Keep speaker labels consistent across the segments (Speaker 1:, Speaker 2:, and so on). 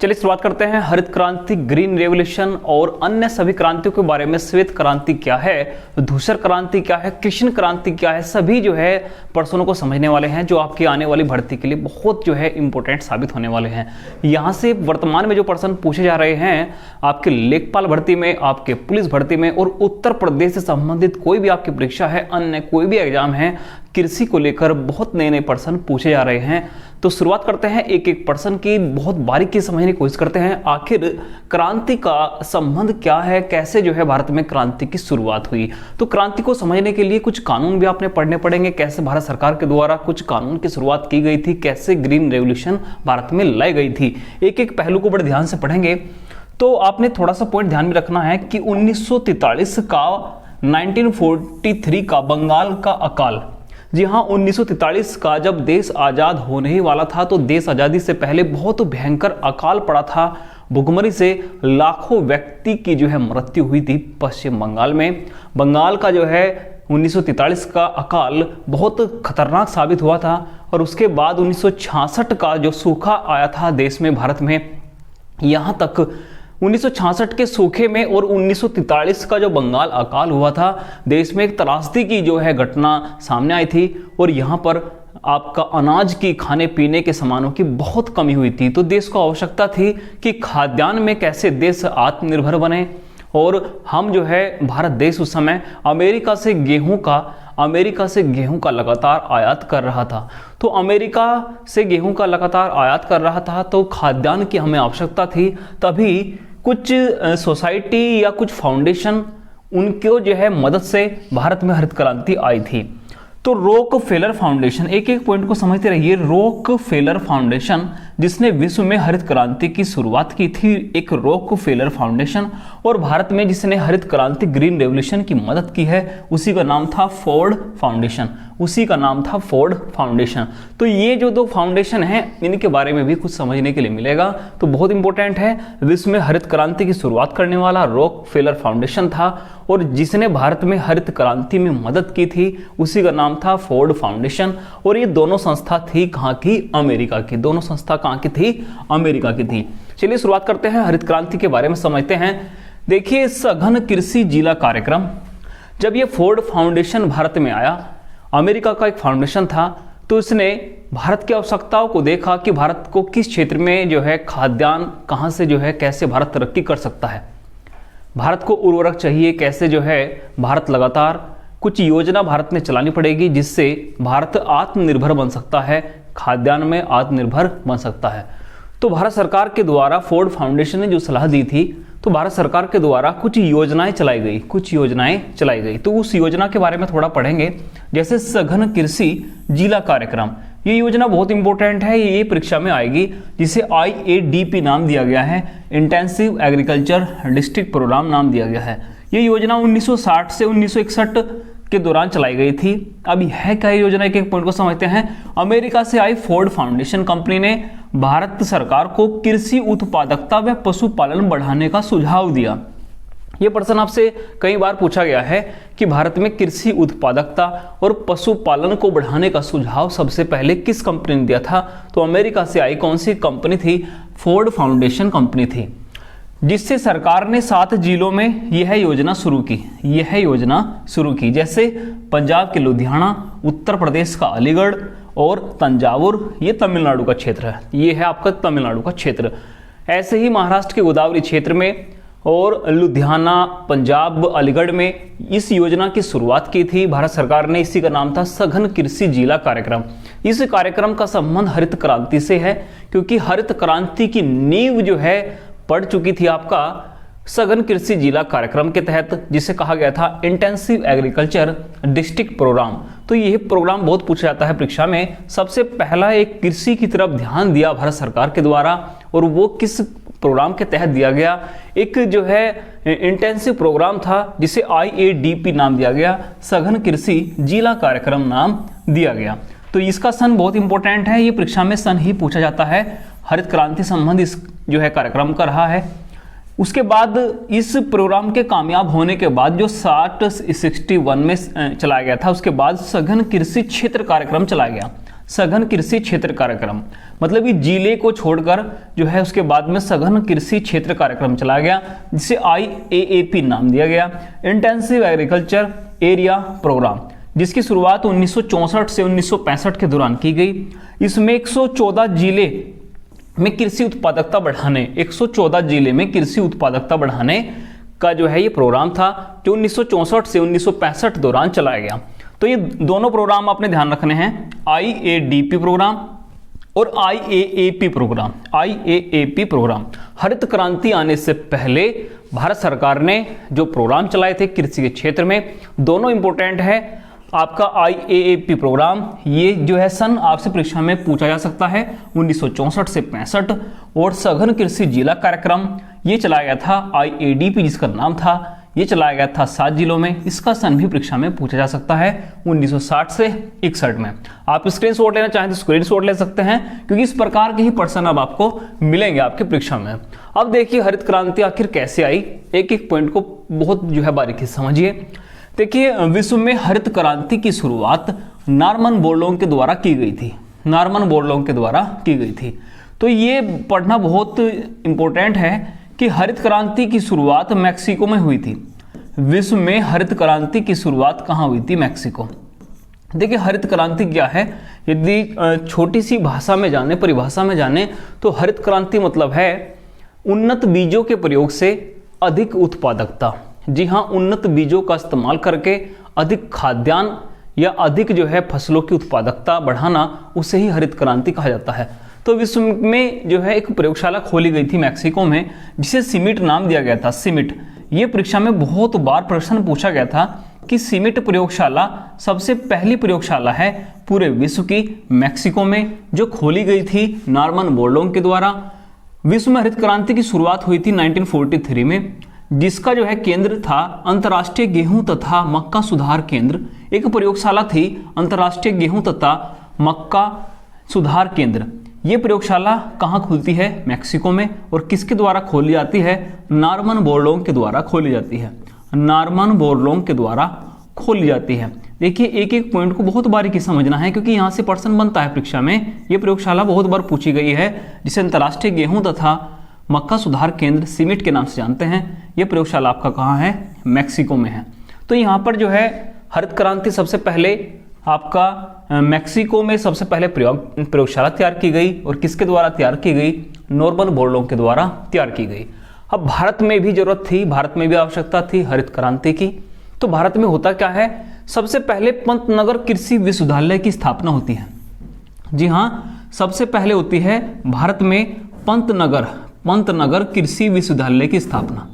Speaker 1: चलिए शुरुआत करते हैं हरित क्रांति, ग्रीन रेवोल्यूशन और अन्य सभी क्रांतियों के बारे में। श्वेत क्रांति क्या है, धूसर क्रांति क्या है, कृष्ण क्रांति क्या है, सभी जो है प्रश्नों को समझने वाले हैं जो आपकी आने वाली भर्ती के लिए बहुत जो है इंपॉर्टेंट साबित होने वाले हैं। यहाँ से वर्तमान में जो प्रश्न पूछे जा रहे हैं आपके लेखपाल भर्ती में, आपके पुलिस भर्ती में और उत्तर प्रदेश से संबंधित कोई भी आपकी परीक्षा है, अन्य कोई भी एग्जाम है, कृषि को लेकर बहुत नए नए प्रश्न पूछे जा रहे हैं। तो शुरुआत करते हैं एक एक प्रश्न की, बहुत बारीकी से समझने की कोशिश करते हैं। आखिर क्रांति का संबंध क्या है, कैसे जो है भारत में क्रांति की शुरुआत हुई। तो क्रांति को समझने के लिए कुछ कानून भी आपने पढ़ने पड़ेंगे, कैसे भारत सरकार के द्वारा कुछ कानून की शुरुआत की गई थी, कैसे ग्रीन रेवोल्यूशन भारत में लाई गई थी। एक एक पहलू को बड़े ध्यान से पढ़ेंगे। तो आपने थोड़ा सा पॉइंट ध्यान में रखना है कि 1943 का 1943 का बंगाल का अकाल, जी हाँ 1943 का जब देश आज़ाद होने ही वाला था तो देश आज़ादी से पहले बहुत भयंकर अकाल पड़ा था। भुखमरी से लाखों व्यक्ति की जो है मृत्यु हुई थी पश्चिम बंगाल में। बंगाल का जो है 1943 का अकाल बहुत खतरनाक साबित हुआ था और उसके बाद 1966 का जो सूखा आया था देश में, भारत में, यहाँ तक 1966 के सूखे में और 1943 का जो बंगाल अकाल हुआ था, देश में एक त्रासदी की जो है घटना सामने आई थी और यहाँ पर आपका अनाज की, खाने पीने के सामानों की बहुत कमी हुई थी। तो देश को आवश्यकता थी कि खाद्यान्न में कैसे देश आत्मनिर्भर बने। और हम जो है भारत देश उस समय अमेरिका से गेहूं का लगातार आयात कर रहा था। तो अमेरिका से गेहूं का लगातार आयात कर रहा था तो खाद्यान्न की हमें आवश्यकता थी। तभी कुछ सोसाइटी या कुछ फाउंडेशन, उनको जो है मदद से भारत में हरित क्रांति आई थी। तो रॉकफेलर फाउंडेशन, एक एक पॉइंट को समझते रहिए। रॉकफेलर फाउंडेशन जिसने विश्व में हरित क्रांति की शुरुआत की थी, एक रॉकफेलर फाउंडेशन, और भारत में जिसने हरित क्रांति, ग्रीन रेवोल्यूशन की मदद की है, उसी का नाम था फोर्ड फाउंडेशन, उसी का नाम था फोर्ड फाउंडेशन। तो ये जो दो फाउंडेशन हैं इनके बारे में भी कुछ समझने के लिए मिलेगा, तो बहुत इंपॉर्टेंट है। विश्व में हरित क्रांति की शुरुआत करने वाला रॉकफेलर फाउंडेशन था और जिसने भारत में हरित क्रांति में मदद की थी उसी का नाम था फोर्ड फाउंडेशन। और ये दोनों संस्था थी कहाँ की? अमेरिका की। दोनों संस्था कहाँ की थी? अमेरिका की थी। चलिए शुरुआत करते हैं, हरित क्रांति के बारे में समझते हैं। देखिए, सघन कृषि जिला कार्यक्रम, जब ये फोर्ड फाउंडेशन भारत में आया, अमेरिका का एक फाउंडेशन था, तो इसने भारत की आवश्यकताओं को देखा कि भारत को किस क्षेत्र में जो है खाद्यान्न, कहाँ से जो है कैसे भारत तरक्की कर सकता है, भारत को उर्वरक चाहिए, कैसे जो है भारत लगातार कुछ योजना भारत में चलानी पड़ेगी जिससे भारत आत्मनिर्भर बन सकता है, खाद्यान्न में आत्मनिर्भर बन सकता है। तो भारत सरकार के द्वारा फोर्ड फाउंडेशन ने जो सलाह दी थी, तो भारत सरकार के द्वारा कुछ योजनाएं चलाई गई। तो उस योजना के बारे में थोड़ा पढ़ेंगे। जैसे सघन कृषि जिला कार्यक्रम, ये योजना बहुत इंपॉर्टेंट है, ये परीक्षा में आएगी, जिसे IADP नाम दिया गया है, इंटेंसिव एग्रीकल्चर डिस्ट्रिक्ट प्रोग्राम नाम दिया गया है। ये योजना 1960 से 1961 के दौरान चलाई गई थी। अब है क्या योजना, एक एक पॉइंट को समझते हैं। अमेरिका से आई फोर्ड फाउंडेशन कंपनी ने भारत सरकार को कृषि उत्पादकता व पशुपालन बढ़ाने का सुझाव दिया। यह प्रश्न आपसे कई बार पूछा गया है कि भारत में कृषि उत्पादकता और पशुपालन को बढ़ाने का सुझाव सबसे पहले किस कंपनी ने दिया था? तो अमेरिका से आई कौन सी कंपनी थी? फोर्ड फाउंडेशन कंपनी थी, जिससे सरकार ने 7 जिलों में यह योजना शुरू की। जैसे पंजाब के लुधियाना, उत्तर प्रदेश का अलीगढ़ और तंजावुर, ये तमिलनाडु का क्षेत्र है, ये है आपका तमिलनाडु का क्षेत्र। ऐसे ही महाराष्ट्र के गोदावरी क्षेत्र में और लुधियाना, पंजाब, अलीगढ़ में इस योजना की शुरुआत की थी भारत सरकार ने। इसी का नाम था सघन कृषि जिला कार्यक्रम। इस कार्यक्रम का संबंध हरित क्रांति से है, क्योंकि हरित क्रांति की नींव जो है पड़ चुकी थी आपका सघन कृषि जिला कार्यक्रम के तहत, जिसे कहा गया था इंटेंसिव एग्रीकल्चर डिस्ट्रिक्ट प्रोग्राम। तो यह प्रोग्राम बहुत पूछा जाता है परीक्षा में। सबसे पहला एक कृषि की तरफ ध्यान दिया भारत सरकार के द्वारा, और वो किस प्रोग्राम के तहत दिया गया? एक जो है इंटेंसिव प्रोग्राम था जिसे IADP नाम दिया गया, सघन कृषि जिला कार्यक्रम नाम दिया गया। तो इसका सन बहुत इंपॉर्टेंट है, ये परीक्षा में सन ही पूछा जाता है। हरित क्रांति संबंध इस जो है कार्यक्रम का रहा है। उसके बाद इस प्रोग्राम के कामयाब होने के बाद जो 61 में चलाया गया था, उसके बाद सघन कृषि क्षेत्र कार्यक्रम चलाया गया। सघन कृषि क्षेत्र कार्यक्रम, मतलब कि जिले को छोड़कर जो है उसके बाद में सघन कृषि क्षेत्र कार्यक्रम चला गया, जिसे IAAP नाम दिया गया, इंटेंसिव एग्रीकल्चर एरिया प्रोग्राम, जिसकी शुरुआत 1964 से 1965 के दौरान की गई। इसमें 114 जिले में कृषि उत्पादकता बढ़ाने 114 जिले में कृषि उत्पादकता बढ़ाने का जो है ये प्रोग्राम था, जो 1964 से 1965 दौरान चलाया गया। तो ये दोनों प्रोग्राम आपने ध्यान रखने हैं, IADP प्रोग्राम और IAAP प्रोग्राम। IAAP प्रोग्राम हरित क्रांति आने से पहले भारत सरकार ने जो प्रोग्राम चलाए थे कृषि के क्षेत्र में, दोनों इंपॉर्टेंट है। आपका IAAP प्रोग्राम ये जो है सन आपसे परीक्षा में पूछा जा सकता है 1964 से 65, और सघन कृषि जिला कार्यक्रम ये चलाया गया था IADP, जिसका नाम था, ये चलाया गया था 7 जिलों में। इसका सन भी परीक्षा में पूछा जा सकता है 1960 से 61 में। आप स्क्रीनशॉट लेना चाहें तो स्क्रीनशॉट ले सकते हैं, क्योंकि इस प्रकार के ही प्रश्न अब आपको मिलेंगे आपके परीक्षा में। अब देखिए हरित क्रांति आखिर कैसे आई, एक एक पॉइंट को बहुत जो है बारीकी से समझिए। देखिए विश्व में हरित क्रांति की शुरुआत नॉर्मन बोरलॉग के द्वारा की गई थी, नॉर्मन बोरलॉग के द्वारा की गई थी। तो ये पढ़ना बहुत इंपॉर्टेंट है कि हरित क्रांति की शुरुआत मैक्सिको में हुई थी। विश्व में हरित क्रांति की शुरुआत कहाँ हुई थी? मैक्सिको। देखिए हरित क्रांति क्या है, यदि छोटी सी भाषा में जाने, परिभाषा में जाने, तो हरित क्रांति मतलब है उन्नत बीजों के प्रयोग से अधिक उत्पादकता। जी हाँ, उन्नत बीजों का इस्तेमाल करके अधिक खाद्यान्न या अधिक जो है फसलों की उत्पादकता बढ़ाना, उसे ही हरित क्रांति कहा जाता है। तो विश्व में जो है एक प्रयोगशाला खोली गई थी मैक्सिको में, जिसे सीमिट नाम दिया गया था। सीमिट, ये परीक्षा में बहुत बार प्रश्न पूछा गया था कि सीमिट प्रयोगशाला सबसे पहली प्रयोगशाला है पूरे विश्व की, मैक्सिको में, जो खोली गई थी नॉर्मन बोरलॉग के द्वारा। विश्व में हरित क्रांति की शुरुआत हुई थी 1943 में, जिसका जो है केंद्र था अंतर्राष्ट्रीय गेहूं तथा मक्का सुधार केंद्र। एक प्रयोगशाला थी अंतर्राष्ट्रीय गेहूं तथा मक्का सुधार केंद्र। ये प्रयोगशाला कहाँ खुलती है? मैक्सिको में। और किसके द्वारा खोली जाती है? नॉर्मन बोरलॉग के द्वारा खोली जाती है। नॉर्मन बोरलॉग के द्वारा खोली जाती है। देखिए एक एक पॉइंट को बहुत बारीकी समझना है, क्योंकि यहाँ से प्रश्न बनता है परीक्षा में। ये प्रयोगशाला बहुत बार पूछी गई है, जिसे अंतर्राष्ट्रीय गेहूं तथा मक्का सुधार केंद्र सीमिट के नाम से जानते हैं। यह प्रयोगशाला आपका कहाँ है? मैक्सिको में है। तो यहाँ पर जो है हरित क्रांति सबसे पहले आपका मैक्सिको में सबसे पहले प्रयोगशाला तैयार की गई, और किसके द्वारा तैयार की गई? नॉर्मन बोरलॉग के द्वारा तैयार की गई। अब भारत में भी जरूरत थी, भारत में भी आवश्यकता थी हरित क्रांति की। तो भारत में होता क्या है, सबसे पहले पंतनगर कृषि विश्वविद्यालय की स्थापना होती है। जी हाँ, सबसे पहले होती है भारत में पंतनगर कृषि विश्वविद्यालय की स्थापना।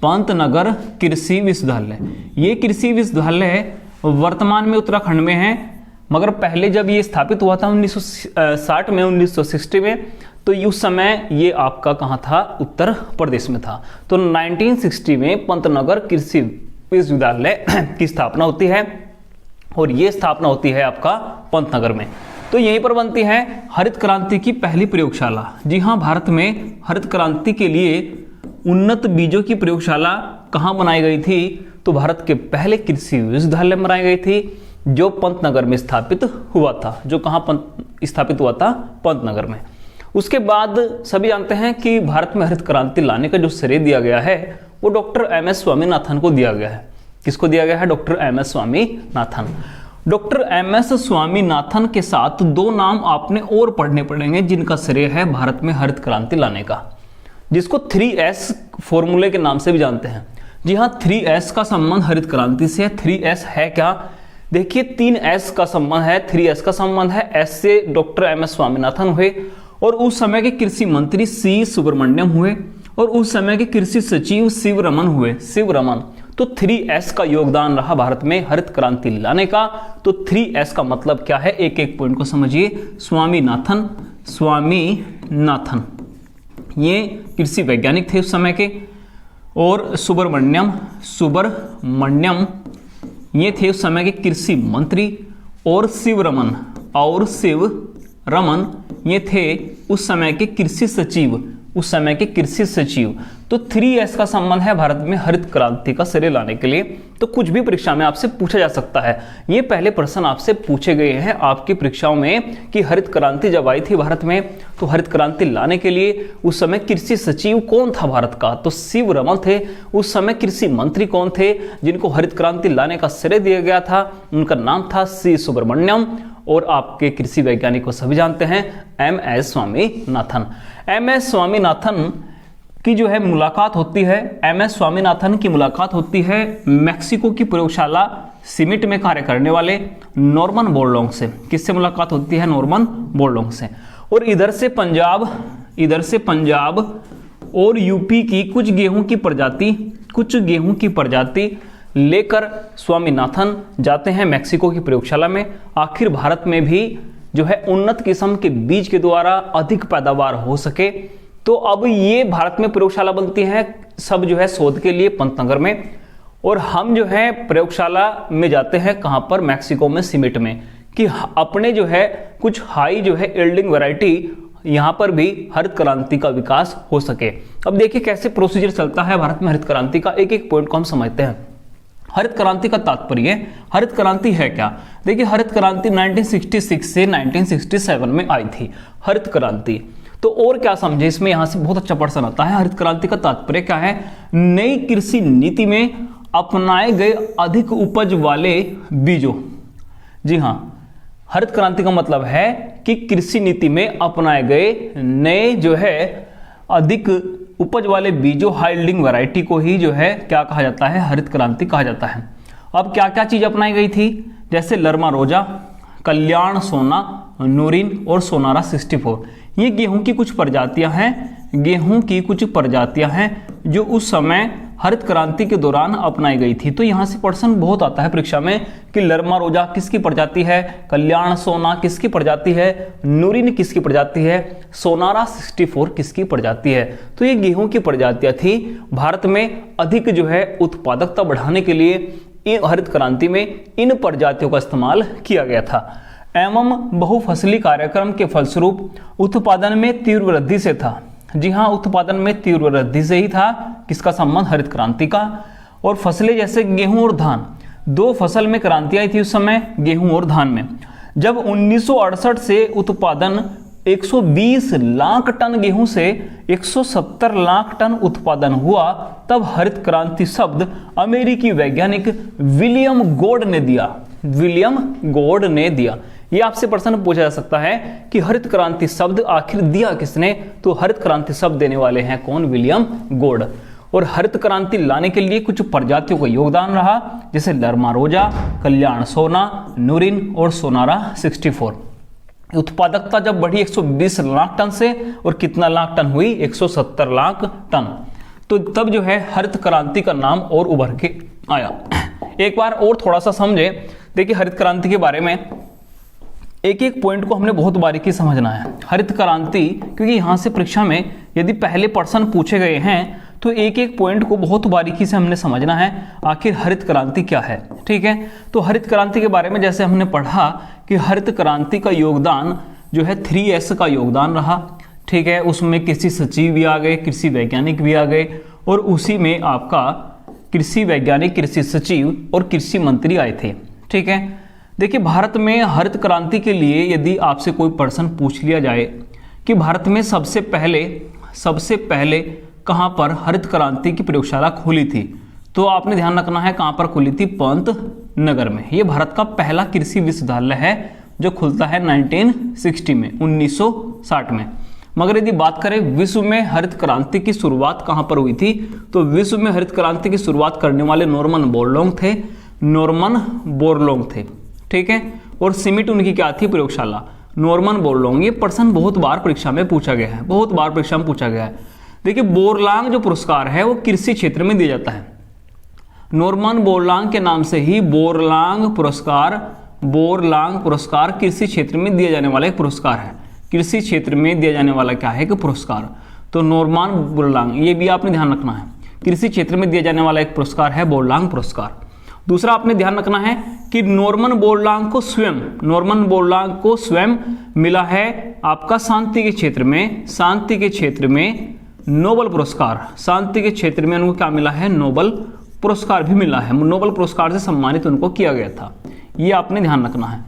Speaker 1: पंतनगर कृषि विश्वविद्यालय, ये कृषि विश्वविद्यालय वर्तमान में उत्तराखंड में है, मगर पहले जब ये स्थापित हुआ था 1960 में, 1960 में, तो उस समय ये आपका कहाँ था? उत्तर प्रदेश में था। तो 1960 में पंतनगर कृषि विश्वविद्यालय की स्थापना होती है, और ये स्थापना होती है आपका पंतनगर में। तो यहीं पर बनती है हरित क्रांति की पहली प्रयोगशाला। जी हाँ, भारत में हरित क्रांति के लिए उन्नत बीजों की प्रयोगशाला कहाँ बनाई गई थी? तो भारत के पहले कृषि विश्वविद्यालय में बनाई गई थी, जो पंतनगर में स्थापित हुआ था। जो कहाँ स्थापित हुआ था? पंतनगर में। उसके बाद सभी जानते हैं कि भारत में हरित क्रांति लाने का जो श्रेय दिया गया है वो डॉक्टर MS स्वामीनाथन को दिया गया है। किसको दिया गया है? Doctor MS Swaminathan. Doctor MS Swaminathan के साथ दो नाम आपने और पढ़ने पड़ेंगे, जिनका श्रेय है भारत में हरित क्रांति लाने का, जिसको 3S फॉर्मूले के नाम से भी जानते हैं। जी हाँ, 3S का संबंध हरित क्रांति से है। 3S है क्या? देखिए 3S का संबंध है, 3S का संबंध है। S से डॉक्टर MS स्वामीनाथन हुए, और उस समय के कृषि मंत्री C सुब्रमण्यम हुए, और उस समय के कृषि सचिव शिवरमन हुए, शिवरमन। तो 3S का योगदान रहा भारत में हरित क्रांति लाने का। तो 3S का मतलब क्या है? एक एक पॉइंट को समझिए। स्वामीनाथन, स्वामीनाथन ये कृषि वैज्ञानिक थे उस समय के, और सुब्रमण्यम ये थे उस समय के कृषि मंत्री, और शिवरमन ये थे उस समय के कृषि सचिव। उस समय के कृषि सचिव। तो 3S का संबंध है भारत में हरित क्रांति का श्रेय लाने के लिए। तो कुछ भी परीक्षा में आपसे पूछा जा सकता है। ये पहले प्रश्न आपसे पूछे गए हैं आपकी परीक्षाओं में कि हरित क्रांति जब आई थी भारत में तो हरित क्रांति लाने के लिए उस समय कृषि सचिव कौन था भारत का, तो शिव रमन थे। उस समय कृषि मंत्री कौन थे जिनको हरित क्रांति लाने का श्रेय दिया गया था, उनका नाम था सी सुब्रमण्यम। और आपके कृषि वैज्ञानिक को सभी जानते हैं MS स्वामीनाथन। MS स्वामीनाथन की जो है मुलाकात होती है, MS स्वामीनाथन की मुलाकात होती है मैक्सिको की प्रयोगशाला सीमिट में कार्य करने वाले नॉर्मन बोरलॉन्ग से। किससे मुलाकात होती है? नॉर्मन बोरलॉन्ग से। और इधर से पंजाब और यूपी की कुछ गेहूं की प्रजाति लेकर स्वामीनाथन जाते हैं मैक्सिको की प्रयोगशाला में। आखिर भारत में भी जो है उन्नत किस्म के बीज के द्वारा अधिक पैदावार हो सके, तो अब ये भारत में प्रयोगशाला बनती है सब जो है शोध के लिए पंतनगर में। और हम जो है प्रयोगशाला में जाते हैं कहां पर? मैक्सिको में सीमिट में, कि अपने जो है कुछ हाई जो है यील्डिंग वैरायटी यहां पर भी हरित क्रांति का विकास हो सके। अब देखिए कैसे प्रोसीजर चलता है भारत में हरित क्रांति का, एक एक पॉइंट को हम समझते हैं। हरित क्रांति का तात्पर्य, हरित क्रांति है क्या? देखिए हरित क्रांति 1966 से 1967 में आई थी हरित क्रांति। तो और क्या समझे इसमें, यहां से बहुत अच्छा प्रश्न आता है। हरित क्रांति का तात्पर्य क्या है? नई कृषि नीति में अपनाए गए अधिक उपज वाले बीजों। जी हां, हरित क्रांति का मतलब है कि कृषि नीति में अपनाए गए नए जो है अधिक उपज वाले बीजों, हाई यील्डिंग वैरायटी को ही जो है क्या कहा जाता है? हरित क्रांति कहा जाता है। अब क्या क्या चीज अपनाई गई थी? जैसे लरमा रोजा, कल्याण सोना, नूरिन और सोनारा 64। ये गेहूं की कुछ प्रजातियां हैं जो उस समय हरित क्रांति के दौरान अपनाई गई थी। तो यहां से प्रश्न बहुत आता है परीक्षा में कि लरमा रोजा किसकी प्रजाति है, कल्याण सोना किसकी प्रजाति है, नूरिन किसकी प्रजाति है, सोनारा 64 किसकी प्रजाति है। तो ये गेहूं की प्रजातियां थी। भारत में अधिक जो है उत्पादकता बढ़ाने के लिए हरित क्रांति में इन प्रजातियों का इस्तेमाल किया गया था। एवं बहुफसली कार्यक्रम के फलस्वरूप उत्पादन में तीव्र वृद्धि से था। जी हां, उत्पादन में तीव्र वृद्धि से ही था। किसका संबंध? हरित क्रांति का। और फसलें जैसे गेहूं और धान, दो फसल में क्रांति आई थी उस समय, गेहूं और धान में। जब 1968 से उत्पादन 120 लाख टन गेहूं से 170 लाख टन उत्पादन हुआ, तब हरित क्रांति शब्द अमेरिकी वैज्ञानिक विलियम गोर्ड ने दिया। ये आपसे प्रश्न पूछा जा सकता है कि हरित क्रांति शब्द आखिर दिया किसने? तो हरित क्रांति शब्द देने वाले हैं कौन? William gourd. और हरित क्रांति लाने के लिए कुछ प्रजातियों का योगदान रहा, जैसे लरमा रोजा, कल्याण सोना, नूरिन और सोनारा 64। उत्पादकता जब बढ़ी 120 लाख टन से, और कितना लाख टन हुई? 170 लाख टन। तो तब जो है हरित क्रांति का नाम और उभर के आया। एक बार और थोड़ा सा समझे। देखिए हरित क्रांति के बारे में एक एक पॉइंट को हमने बहुत बारीकी समझना है। हरित क्रांति, क्योंकि यहां से परीक्षा में यदि पहले प्रश्न पूछे गए हैं तो एक एक पॉइंट को बहुत बारीकी से हमने समझना है, आखिर हरित क्रांति क्या है। ठीक है, तो हरित क्रांति के बारे में जैसे हमने पढ़ा कि हरित क्रांति का योगदान जो है 3S का योगदान रहा। ठीक है, उसमें कृषि सचिव भी आ गए, कृषि वैज्ञानिक भी आ गए, और उसी में आपका कृषि वैज्ञानिक, कृषि सचिव और कृषि मंत्री आए थे। ठीक है, देखिए भारत में हरित क्रांति के लिए यदि आपसे कोई प्रश्न पूछ लिया जाए कि भारत में सबसे पहले कहां पर हरित क्रांति की प्रयोगशाला खुली थी, तो आपने ध्यान रखना है कहां पर खुली थी? पंतनगर में। यह भारत का पहला कृषि विश्वविद्यालय है जो खुलता है 1960 में, 1960 में। मगर यदि बात करें विश्व में हरित क्रांति की शुरुआत कहां पर हुई थी, तो विश्व में हरित क्रांति की शुरुआत करने वाले नॉर्मन बोरलॉन्ग थे। ठीक है, और सीमिट उनकी क्या थी? प्रयोगशाला। नॉर्मन बोरलॉन्ग। ये प्रश्न बहुत बार परीक्षा में पूछा गया है, देखिए बोरलॉन्ग जो पुरस्कार है वो कृषि क्षेत्र में दिया जाता है। नॉर्मन बोरलॉन्ग के नाम से ही बोरलॉन्ग पुरस्कार कृषि क्षेत्र में दिया जाने वाला एक पुरस्कार है। कृषि क्षेत्र में दिया जाने वाला क्या है कि पुरस्कार। तो नॉर्मन बोरलॉन्ग, ये भी आपने ध्यान रखना है, कृषि क्षेत्र में दिया जाने वाला एक पुरस्कार है बोरलॉन्ग पुरस्कार। दूसरा आपने ध्यान रखना है कि नॉर्मन बोरलॉन्ग को स्वयं मिला है आपका शांति के क्षेत्र में नोबेल पुरस्कार, शांति के क्षेत्र में उनको क्या मिला है, नोबेल पुरस्कार भी मिला है, नोबेल पुरस्कार से सम्मानित उनको किया गया था, ये आपने ध्यान रखना है।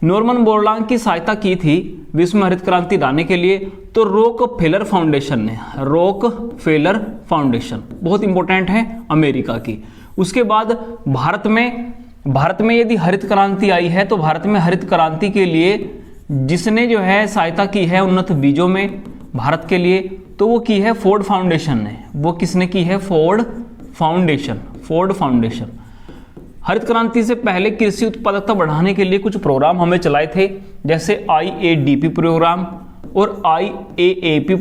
Speaker 1: नॉर्मन बोरलॉग की सहायता की थी विश्व में हरित क्रांति लाने के लिए तो रॉकफेलर फाउंडेशन ने, रॉकफेलर फाउंडेशन बहुत इंपॉर्टेंट है अमेरिका की। उसके बाद भारत में यदि हरित क्रांति आई है तो भारत में हरित क्रांति के लिए जिसने जो है सहायता की है उन्नत बीजों में भारत के लिए, तो वो की है फोर्ड फाउंडेशन ने। वो किसने की है, फोर्ड फाउंडेशन। हरित क्रांति से पहले कृषि उत्पादकता बढ़ाने के लिए कुछ प्रोग्राम हमें चलाए थे, जैसे IADP प्रोग्राम और IAAP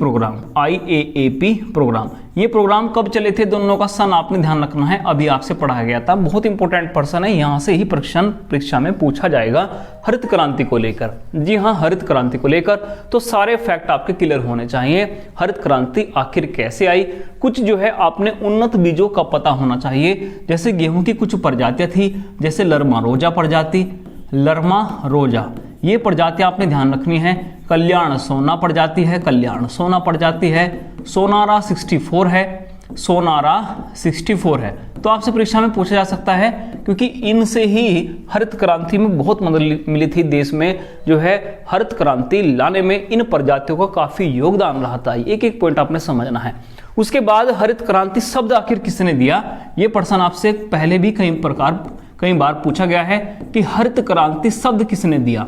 Speaker 1: प्रोग्राम। ये प्रोग्राम कब चले थे, दोनों का सन आपने ध्यान रखना है, अभी आपसे पढ़ाया गया था, बहुत इंपॉर्टेंट पर्सन है, यहां से ही परीक्षा में पूछा जाएगा हरित क्रांति को लेकर। जी हाँ, हरित क्रांति को लेकर तो सारे फैक्ट आपके क्लियर होने चाहिए। हरित क्रांति आखिर कैसे आई, कुछ जो है आपने उन्नत बीजों का पता होना चाहिए, जैसे गेहूं की कुछ प्रजातियां थी, जैसे लरमा रोजा, ये प्रजातियां आपने ध्यान रखनी है। कल्याण सोना प्रजाति है, सोनारा 64 है, तो आपसे परीक्षा में पूछा जा सकता है, क्योंकि इनसे ही हरित क्रांति में बहुत मदद मिली थी देश में, जो है हरित क्रांति लाने में इन प्रजातियों का काफी योगदान रहा था। एक एक पॉइंट आपने समझना है। उसके बाद हरित क्रांति शब्द आखिर किसने दिया, ये प्रश्न आपसे पहले भी कई बार पूछा गया है कि हरित क्रांति शब्द किसने दिया,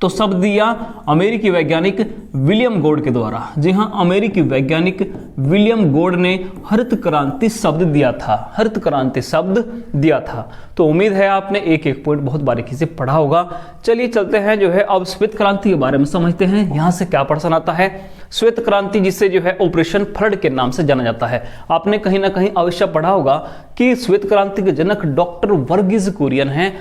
Speaker 1: तो शब्द दिया अमेरिकी वैज्ञानिक विलियम गोड के द्वारा। जी हाँ, अमेरिकी वैज्ञानिक विलियम गोड ने हरित क्रांति शब्द दिया था। तो उम्मीद है आपने एक एक पॉइंट बहुत बारीकी से पढ़ा होगा। चलिए चलते हैं जो है अब श्वेत क्रांति के बारे में समझते हैं। यहां से क्या प्रश्न आता है, श्वेत क्रांति जिसे जो है ऑपरेशन फ्लड के नाम से जाना जाता है। आपने कहीं ना कहीं अवश्य पढ़ा होगा कि श्वेत क्रांति के जनक डॉक्टर वर्गीज कुरियन हैं,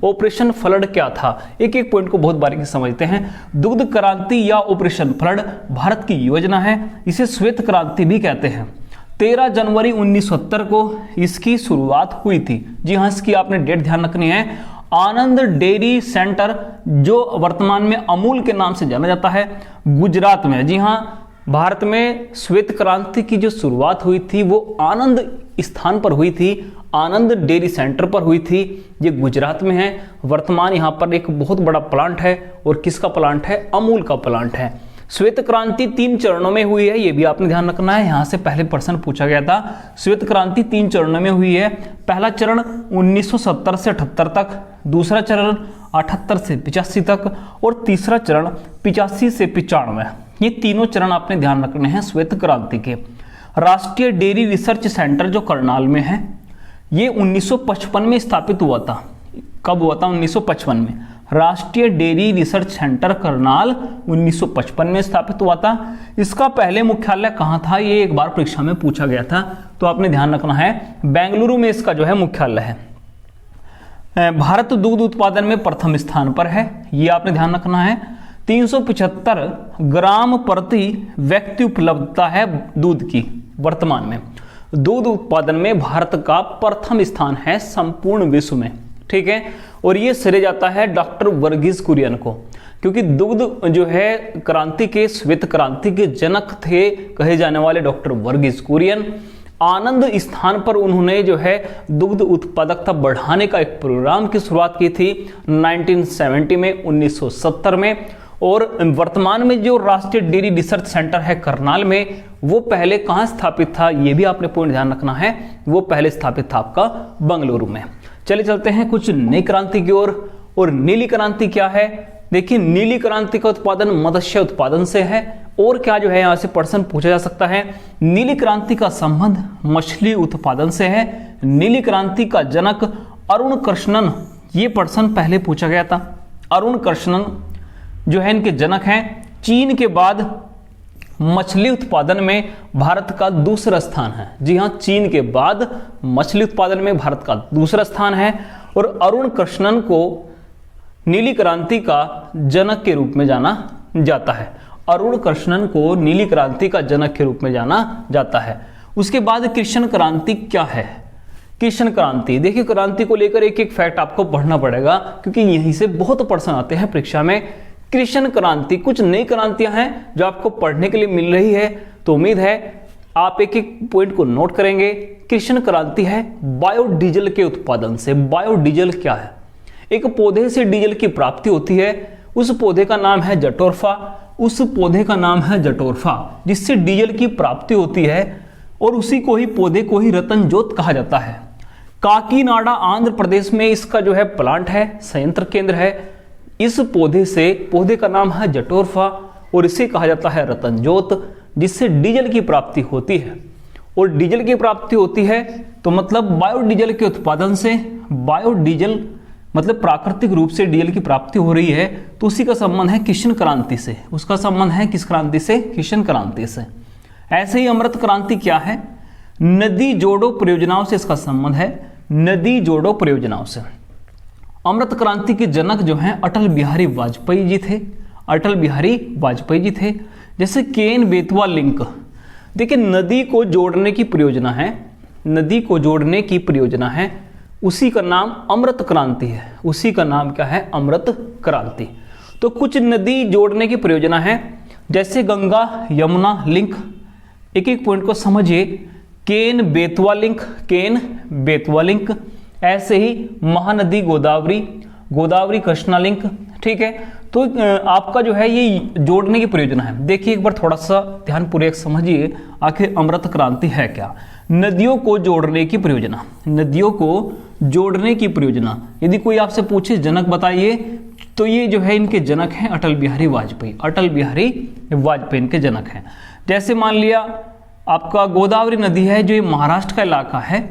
Speaker 1: ऑपरेशन फ्लड क्या था, एक एक पॉइंट को बहुत बारीकी से समझते हैं। दुग्ध क्रांति या ऑपरेशन फ्लड भारत की योजना है, इसे श्वेत क्रांति भी कहते हैं। 13 जनवरी 1970 को इसकी शुरुआत हुई थी। जी हाँ, इसकी आपने डेट ध्यान रखनी है। आनंद डेयरी सेंटर, जो वर्तमान में अमूल के नाम से जाना जाता है, गुजरात में। जी हाँ, भारत में श्वेत क्रांति की जो शुरुआत हुई थी वो आनंद स्थान पर हुई थी, आनंद डेयरी सेंटर पर हुई थी। ये गुजरात में है। वर्तमान यहाँ पर एक बहुत बड़ा प्लांट है, और किसका प्लांट है, अमूल का प्लांट है। श्वेत क्रांति 3 चरणों में हुई है, ये भी आपने ध्यान रखना है, यहां से पहले प्रश्न पूछा गया था। श्वेत क्रांति 3 चरणों में हुई है। पहला चरण 1970 से 78 तक, दूसरा चरण 78 से 85 तक, और तीसरा चरण 85 से 95। ये तीनों चरण आपने ध्यान रखने हैं श्वेत क्रांति के। राष्ट्रीय डेयरी रिसर्च सेंटर जो करनाल में है, ये 1955 में स्थापित हुआ था। कब हुआ था, 1955 में। राष्ट्रीय डेयरी रिसर्च सेंटर करनाल 1955 में स्थापित हुआ था। इसका पहले मुख्यालय कहां था, ये एक बार परीक्षा में पूछा गया था, तो आपने ध्यान रखना है, बेंगलुरु में इसका जो है मुख्यालय है। भारत दुग्ध उत्पादन में प्रथम स्थान पर है, ये आपने ध्यान रखना है। 375 ग्राम प्रति व्यक्ति उपलब्धता है दूध की। वर्तमान में दूध उत्पादन में भारत का प्रथम स्थान है संपूर्ण विश्व में, ठीक है। और ये श्रेय जाता है डॉक्टर वर्गीज कुरियन को, क्योंकि दुग्ध जो है क्रांति के, श्वेत क्रांति के जनक थे कहे जाने वाले डॉक्टर वर्गीज कुरियन। आनंद स्थान पर उन्होंने जो है दुग्ध उत्पादकता बढ़ाने का एक प्रोग्राम की शुरुआत की थी 1970 में, 1970 में। और वर्तमान में जो राष्ट्रीय डेयरी रिसर्च सेंटर है करनाल में, वो पहले कहां स्थापित था, ये भी आपने पॉइंट ध्यान रखना है। वो पहले स्थापित था आपका बेंगलुरु में। चलिए चलते हैं कुछ नई क्रांति की ओर। और नीली क्रांति क्या है, देखिए नीली क्रांति का उत्पादन मत्स्य उत्पादन से है। और क्या जो है यहां से प्रश्न पूछा जा सकता है, नीली क्रांति का संबंध मछली उत्पादन से है। नीली क्रांति का जनक अरुण कृष्णन, ये प्रश्न पहले पूछा गया था। अरुण कृष्णन जो है इनके जनक हैं। चीन के बाद मछली उत्पादन में भारत का दूसरा स्थान है। जी हां, चीन के बाद मछली उत्पादन में भारत का दूसरा स्थान है। और अरुण कृष्णन को नीली क्रांति का जनक के रूप में जाना जाता है। अरुण कृष्णन को नीली क्रांति का जनक के रूप में जाना जाता है। उसके बाद कृष्ण क्रांति क्या है, कृष्ण क्रांति, देखिए क्रांति को लेकर एक एक फैक्ट आपको पढ़ना पड़ेगा, क्योंकि यहीं से बहुत प्रश्न आते हैं परीक्षा में। कृष्ण क्रांति, कुछ नई क्रांतियां हैं जो आपको पढ़ने के लिए मिल रही है, तो उम्मीद है आप एक एक पॉइंट को नोट करेंगे। कृष्ण क्रांति है बायोडीजल के उत्पादन से। बायोडीजल क्या है? एक पौधे से डीजल की प्राप्ति होती है, उस पौधे का नाम है जटोरफा, उस पौधे का नाम है जटोरफा, जिससे डीजल की प्राप्ति होती है और उसी को ही पौधे को ही रतन जोत कहा जाता है। काकीनाडा आंध्र प्रदेश में इसका जो है प्लांट है, संयंत्र केंद्र है। इस पौधे से, पौधे का नाम है जटोरफा और इसे कहा जाता है रतन जोत, जिससे डीजल की प्राप्ति होती है। और डीजल की प्राप्ति होती है तो मतलब बायोडीजल के उत्पादन से, बायोडीजल मतलब प्राकृतिक रूप से डीजल की प्राप्ति हो रही है, तो उसी का संबंध है कृष्ण क्रांति से। उसका संबंध है किस क्रांति से? कृष्ण क्रांति से। ऐसे ही अमृत क्रांति क्या है? नदी जोड़ो परियोजनाओं से इसका संबंध है, नदी जोड़ो परियोजनाओं से। अमृत क्रांति के जनक जो हैं अटल बिहारी वाजपेयी जी थे, अटल बिहारी वाजपेयी जी थे। जैसे केन बेतवा लिंक, देखिए नदी को जोड़ने की परियोजना है, नदी को जोड़ने की परियोजना है, उसी का नाम अमृत क्रांति है। उसी का नाम क्या है? अमृत क्रांति। तो कुछ नदी जोड़ने की परियोजना है, जैसे गंगा यमुना लिंक। एक एक पॉइंट को समझिए। Ken Betwa link, Ken Betwa link. ऐसे ही महानदी गोदावरी, गोदावरी कृष्णा लिंक। ठीक है, तो आपका जो है ये जोड़ने की परियोजना है। देखिए एक बार थोड़ा सा ध्यानपूर्वक समझिए, आखिर अमृत क्रांति है क्या? नदियों को जोड़ने की परियोजना, नदियों को जोड़ने की परियोजना। यदि कोई आपसे पूछे जनक बताइए, तो ये जो है इनके जनक हैं अटल बिहारी वाजपेयी, अटल बिहारी वाजपेयी इनके जनक हैं। जैसे मान लिया आपका गोदावरी नदी है, जो ये महाराष्ट्र का इलाका है,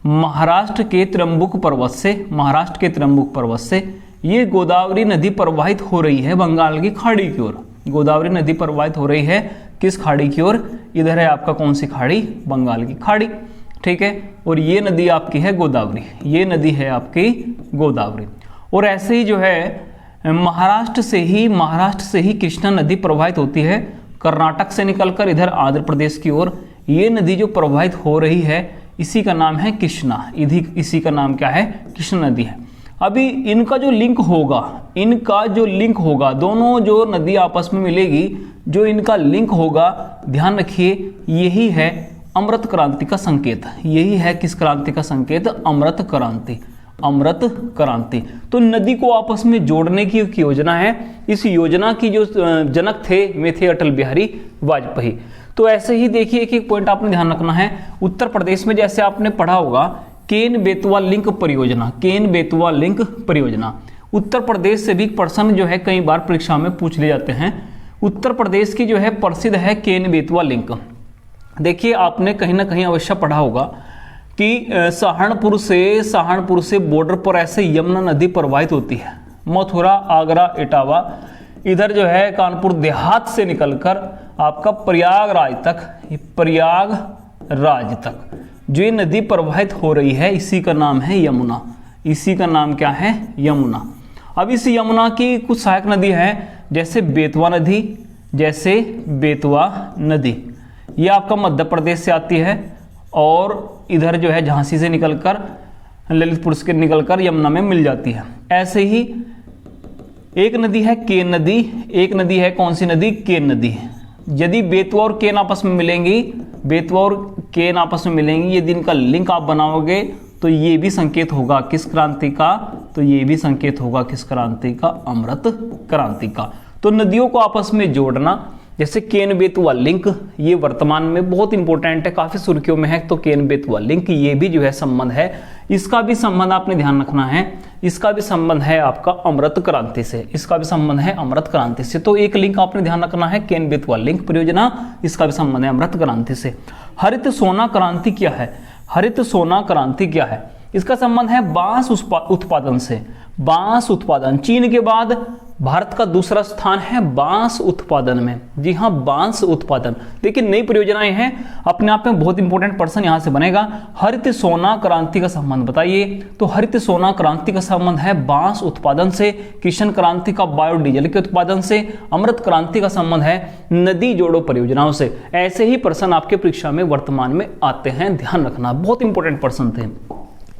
Speaker 1: महाराष्ट्र के त्रंबक पर्वत से, महाराष्ट्र के त्रंबक पर्वत से ये गोदावरी नदी प्रवाहित हो रही है बंगाल की खाड़ी की ओर। गोदावरी नदी प्रवाहित हो रही है किस खाड़ी की ओर? इधर है आपका कौन सी खाड़ी? बंगाल की खाड़ी। ठीक है, और ये नदी आपकी है गोदावरी, ये नदी है आपकी गोदावरी। और ऐसे ही जो है महाराष्ट्र से ही कृष्णा नदी प्रवाहित होती है कर्नाटक से निकलकर इधर आंध्र प्रदेश की ओर। ये नदी जो प्रवाहित हो रही है इसी का नाम है कृष्णा, इसी का नाम क्या है? कृष्णा नदी है। अभी इनका जो लिंक होगा, इनका जो लिंक होगा, दोनों जो नदी आपस में मिलेगी, जो इनका लिंक होगा, ध्यान रखिए, यही है अमृत क्रांति का संकेत। यही है किस क्रांति का संकेत? अमृत क्रांति, अमृत क्रांति। तो नदी को आपस में जोड़ने की एक योजना है। इस योजना की जो जनक थे वे थे अटल बिहारी वाजपेयी। तो ऐसे ही देखिए एक एक पॉइंट आपने ध्यान रखना है। उत्तर प्रदेश में जैसे आपने पढ़ा होगा केन बेतवा लिंक परियोजना, केन बेतवा लिंक परियोजना। उत्तर प्रदेश से भी प्रश्न जो है कई बार परीक्षा में पूछ ले जाते हैं। उत्तर प्रदेश की जो है प्रसिद्ध है केन बेतवा लिंक। देखिए आपने कहीं ना कहीं अवश्य पढ़ा होगा कि सहारनपुर से बॉर्डर पर ऐसे यमुना नदी प्रवाहित होती है। मथुरा, आगरा, इटावा, इधर जो है कानपुर देहात से निकलकर आपका प्रयागराज तक जो ये नदी प्रवाहित हो रही है, इसी का नाम है यमुना। इसी का नाम क्या है? यमुना। अब इस यमुना की कुछ सहायक नदी है, जैसे बेतवा नदी, ये आपका मध्य प्रदेश से आती है और इधर जो है झांसी से निकलकर, ललितपुर से निकलकर यमुना में मिल जाती है। ऐसे ही एक नदी है केन नदी, एक नदी है कौन सी नदी? केन नदी। यदि बेतवा और केन आपस में मिलेंगी, बेतवा और केन आपस में मिलेंगी, यदि इनका लिंक आप बनाओगे तो ये भी संकेत होगा किस क्रांति का? तो ये भी संकेत होगा किस क्रांति का? अमृत क्रांति का। तो नदियों को आपस में जोड़ना, जैसे केन बेतवा लिंक, ये वर्तमान में बहुत इंपॉर्टेंट है, काफी सुर्खियों में है। तो केन बेतवा लिंक ये भी जो है संबंध है, इसका भी संबंध आपने ध्यान रखना है। इसका भी संबंध है आपका अमृत क्रांति से, इसका भी संबंध है अमृत क्रांति से। तो एक लिंक आपने ध्यान रखना है केन बेतवा लिंक परियोजना, इसका भी संबंध है अमृत क्रांति से। हरित सोना क्रांति क्या है? हरित सोना क्रांति क्या है? इसका संबंध है बांस उत्पादन से। बांस उत्पादन, चीन के बाद भारत का दूसरा स्थान है बांस उत्पादन में। जी हाँ, बांस उत्पादन। देखिए नई परियोजनाएं हैं, अपने आप में बहुत इंपॉर्टेंट पर्सन यहां से बनेगा। हरित सोना क्रांति का संबंध बताइए। तो हरित सोना क्रांति का संबंध है बांस उत्पादन से, कृष्ण क्रांति का बायोडीजल के उत्पादन से, अमृत क्रांति का संबंध है नदी जोड़ो परियोजनाओं से। ऐसे ही प्रश्न आपके परीक्षा में वर्तमान में आते हैं, ध्यान रखना, बहुत इंपॉर्टेंट प्रश्न थे।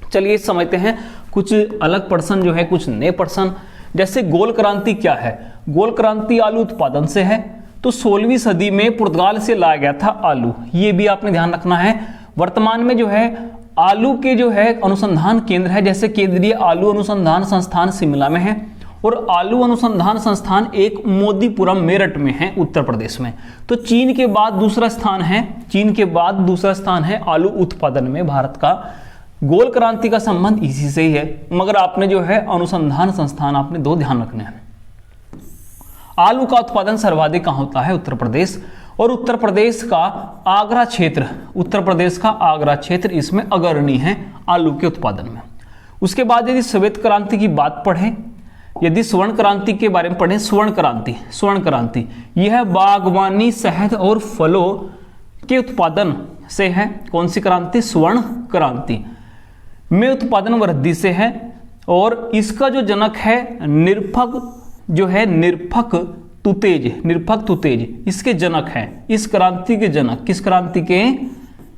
Speaker 1: चलिए समझते हैं कुछ अलग प्रश्न जो है, कुछ नए प्रश्न। जैसे गोल क्रांति क्या है? गोल क्रांति आलू उत्पादन से है। तो 16वीं सदी में पुर्तगाल से लाया गया था आलू, ये भी आपने ध्यान रखना है। वर्तमान में जो है आलू के जो है अनुसंधान केंद्र है, जैसे केंद्रीय आलू अनुसंधान संस्थान शिमला में है और आलू अनुसंधान संस्थान एक मोदीपुरम मेरठ में है उत्तर प्रदेश में। तो चीन के बाद दूसरा स्थान है आलू उत्पादन में भारत का। गोल क्रांति का संबंध इसी से ही है, मगर आपने जो है अनुसंधान संस्थान आपने दो ध्यान रखने हैं। आलू का उत्पादन सर्वाधिक कहां होता है? उत्तर प्रदेश। और उत्तर प्रदेश का आगरा क्षेत्र इसमें अग्रणी है आलू के उत्पादन में। उसके बाद यदि श्वेत क्रांति की बात पढ़ें, यदि स्वर्ण क्रांति के बारे में पढ़ें, स्वर्ण क्रांति यह बागवानी, शहद और फलों के उत्पादन से है। कौन सी क्रांति? स्वर्ण क्रांति में उत्पादन वृद्धि से है। और इसका जो जनक है निरपक तुतेज इसके जनक हैं। इस क्रांति के जनक, किस क्रांति के?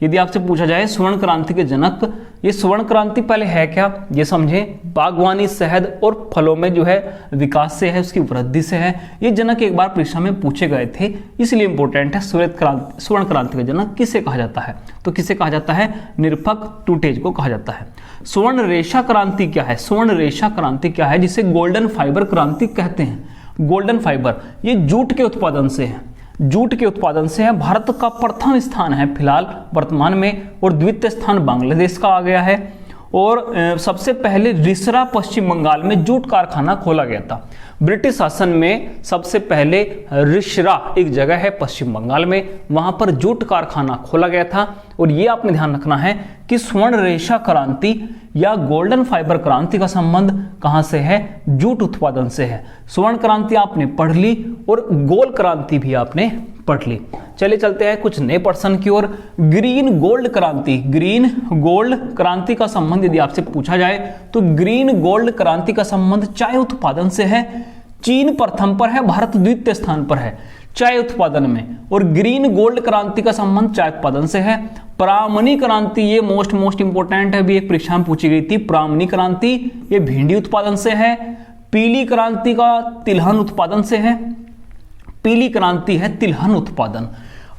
Speaker 1: यदि आपसे पूछा जाए स्वर्ण क्रांति के जनक, ये स्वर्ण क्रांति पहले है क्या, ये समझें। बागवानी, शहद और फलों में जो है विकास से है, उसकी वृद्धि से है। ये जनक एक बार परीक्षा में पूछे गए थे, इसलिए इंपॉर्टेंट है। स्वर्ण क्रांति का जनक किसे कहा जाता है? तो किसे कहा जाता है? निरपक तुतेज को कहा जाता है। स्वर्ण रेशा क्रांति क्या है? स्वर्ण रेशा क्रांति क्या है, जिसे गोल्डन फाइबर क्रांति कहते हैं। गोल्डन फाइबर ये जूट के उत्पादन से है। भारत का प्रथम स्थान है फिलहाल वर्तमान में, और द्वितीय स्थान बांग्लादेश का आ गया है। और सबसे पहले रिसरा पश्चिम बंगाल में जूट कारखाना खोला गया था। ब्रिटिश शासन में सबसे पहले रिसरा एक जगह है पश्चिम बंगाल में, वहां पर जूट कारखाना खोला गया था। और ये आपने ध्यान रखना है कि स्वर्ण रेशा क्रांति या गोल्डन फाइबर क्रांति का संबंध कहां से है? जूट उत्पादन से है। स्वर्ण क्रांति आपने पढ़ ली और गोल क्रांति भी आपने पढ़ ली। चलिए चलते हैं कुछ नए प्रश्न की ओर। ग्रीन गोल्ड क्रांति का संबंध यदि आपसे पूछा जाए तो ग्रीन गोल्ड क्रांति का संबंध चाय उत्पादन से है। चीन प्रथम पर है, भारत द्वितीय स्थान पर है चाय उत्पादन में। और ग्रीन गोल्ड क्रांति का संबंध चाय उत्पादन से है। ब्राह्मणी क्रांति ये मोस्ट इंपोर्टेंट है, अभी एक परीक्षा में पूछी गई थी। ब्राह्मणी क्रांति ये भिंडी उत्पादन से है। पीली क्रांति का तिलहन उत्पादन से है। पीली क्रांति है तिलहन उत्पादन।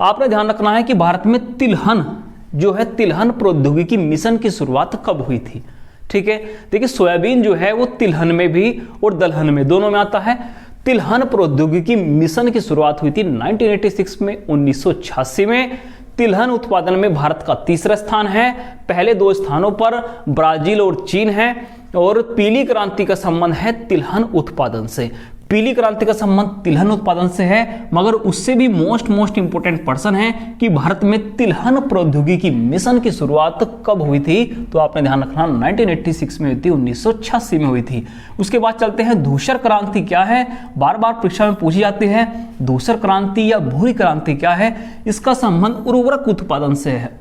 Speaker 1: आपने ध्यान रखना है कि भारत में तिलहन प्रौद्योगिकी मिशन की शुरुआत कब हुई थी? ठीक है, देखिए सोयाबीन जो है वो तिलहन में भी और दलहन में दोनों में आता है। तिलहन प्रौद्योगिकी मिशन की शुरुआत हुई थी 1986 में। 1986 में तिलहन उत्पादन में भारत का तीसरा स्थान है। पहले दो स्थानों पर ब्राजील और चीन है। और पीली क्रांति का संबंध है तिलहन उत्पादन से। पीली क्रांति का संबंध तिलहन उत्पादन से है, मगर उससे भी मोस्ट इंपोर्टेंट पर्सन है कि भारत में तिलहन प्रौद्योगिकी मिशन की शुरुआत कब हुई थी? तो आपने ध्यान रखना 1986 में हुई थी, 1986 में हुई थी। उसके बाद चलते हैं धूसर क्रांति क्या है, बार बार परीक्षा में पूछी जाती है। धूसर क्रांति या भूरी क्रांति क्या है? इसका संबंध उर्वरक उत्पादन से है।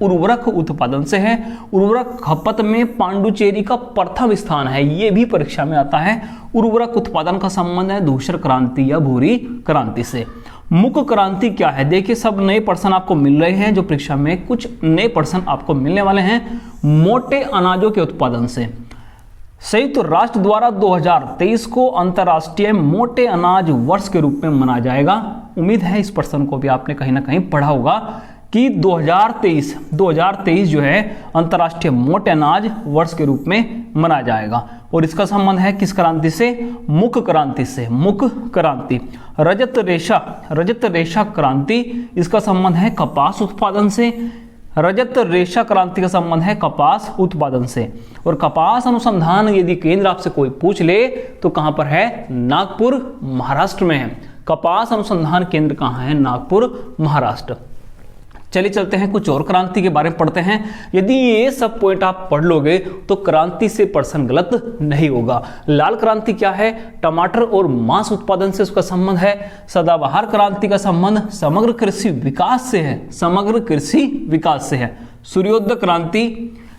Speaker 1: उर्वरक खपत में पांडुचेरी का प्रथम स्थान है, ये भी परीक्षा में आता है। उर्वरक उत्पादन का संबंध है धूसर क्रांति या भूरी क्रांति से। मुख क्रांति क्या है? देखिए सब नए प्रश्न आपको मिल रहे हैं, जो परीक्षा में कुछ नए प्रश्न आपको मिलने वाले हैं। मोटे अनाजों के उत्पादन से। संयुक्त राष्ट्र द्वारा 2023 को अंतर्राष्ट्रीय मोटे अनाज वर्ष के रूप में मनाया जाएगा। उम्मीद है इस प्रश्न को भी आपने कहीं ना कहीं पढ़ा होगा कि 2023 जो है अंतर्राष्ट्रीय मोटे अनाज वर्ष के रूप में मनाया जाएगा। और इसका संबंध है किस क्रांति से? मुख क्रांति से। मुख क्रांति। रजत रेशा क्रांति, इसका संबंध है कपास उत्पादन से। रजत रेशा क्रांति का संबंध है कपास उत्पादन से। और कपास अनुसंधान यदि केंद्र आपसे कोई पूछ ले तो कहां पर है? नागपुर, महाराष्ट्र में है। कपास अनुसंधान केंद्र कहां है? नागपुर, महाराष्ट्र। चलिए चलते हैं कुछ और क्रांति के बारे में पढ़ते हैं। यदि ये सब पॉइंट आप पढ़ लोगे तो क्रांति से प्रश्न गलत नहीं होगा। लाल क्रांति क्या है? टमाटर और मांस उत्पादन से उसका संबंध है। सदाबहार क्रांति का संबंध समग्र कृषि विकास से है। समग्र कृषि विकास से है। सूर्योदय क्रांति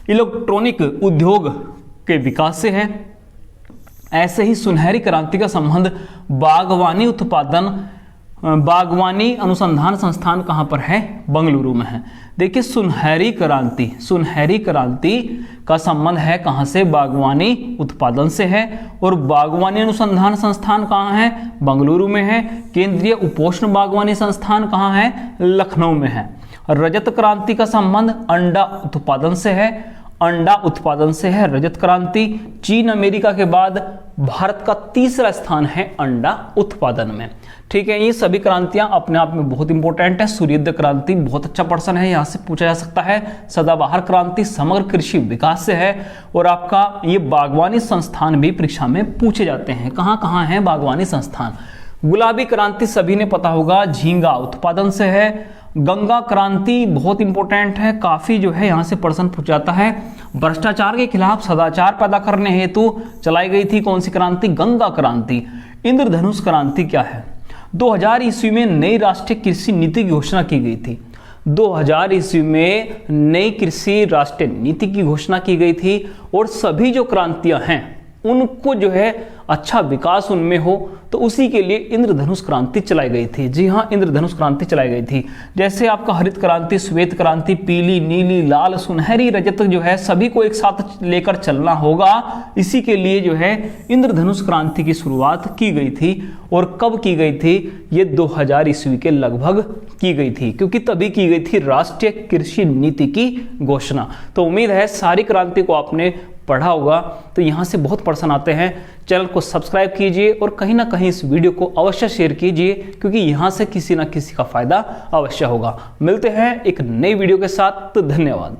Speaker 1: इलेक्ट्रॉनिक उद्योग के विकास से है। ऐसे ही सुनहरी क्रांति का संबंध बागवानी उत्पादन बागवानी अनुसंधान संस्थान कहाँ पर है? बेंगलुरु में है। देखिए सुनहरी क्रांति का संबंध है कहाँ से? बागवानी उत्पादन से है। और बागवानी अनुसंधान संस्थान कहाँ है? बेंगलुरु में है। केंद्रीय उपोष्ण बागवानी संस्थान कहाँ है? लखनऊ में है। रजत क्रांति का संबंध अंडा उत्पादन से है। रजत क्रांति चीन अमेरिका के बाद भारत का तीसरा स्थान है अंडा उत्पादन में। ठीक है, ये सभी क्रांतियां अपने आप में बहुत इंपॉर्टेंट है। सूर्योदय क्रांति बहुत अच्छा प्रश्न है, यहाँ से पूछा जा सकता है। सदाबहार क्रांति समग्र कृषि विकास से है। और आपका ये बागवानी संस्थान भी परीक्षा में पूछे जाते हैं। कहाँ कहाँ है बागवानी संस्थान? गुलाबी क्रांति सभी ने पता होगा, झींगा उत्पादन से है। गंगा क्रांति बहुत इंपॉर्टेंट है, काफी जो है यहाँ से प्रश्न पूछ जाता है। भ्रष्टाचार के खिलाफ सदाचार पैदा करने हेतु चलाई गई थी कौन सी क्रांति? गंगा क्रांति। इंद्रधनुष क्रांति क्या है? 2000 ईस्वी में नई राष्ट्रीय कृषि नीति की घोषणा की गई थी। 2000 ईस्वी में नई कृषि राष्ट्रीय नीति की घोषणा की गई थी। और सभी जो क्रांतियां हैं उनको जो है अच्छा विकास उनमें हो, तो उसी के लिए इंद्रधनुष क्रांति चलाई गई थी। जी हाँ, इंद्रधनुष क्रांति चलाई गई थी। जैसे आपका हरित क्रांति, श्वेत क्रांति, पीली, नीली, लाल, सुनहरी, रजत जो है सभी को एक साथ लेकर चलना होगा। इसी के लिए जो है इंद्रधनुष क्रांति की शुरुआत की गई थी। और कब की गई थी? ये 2000 ईस्वी के लगभग की गई थी, क्योंकि तभी की गई थी राष्ट्रीय कृषि नीति की घोषणा। तो उम्मीद है सारी क्रांति को आपने पढ़ा होगा। तो यहाँ से बहुत प्रश्न आते हैं। चैनल को सब्सक्राइब कीजिए और कहीं ना कहीं इस वीडियो को अवश्य शेयर कीजिए, क्योंकि यहाँ से किसी ना किसी का फायदा अवश्य होगा। मिलते हैं एक नई वीडियो के साथ। तो धन्यवाद।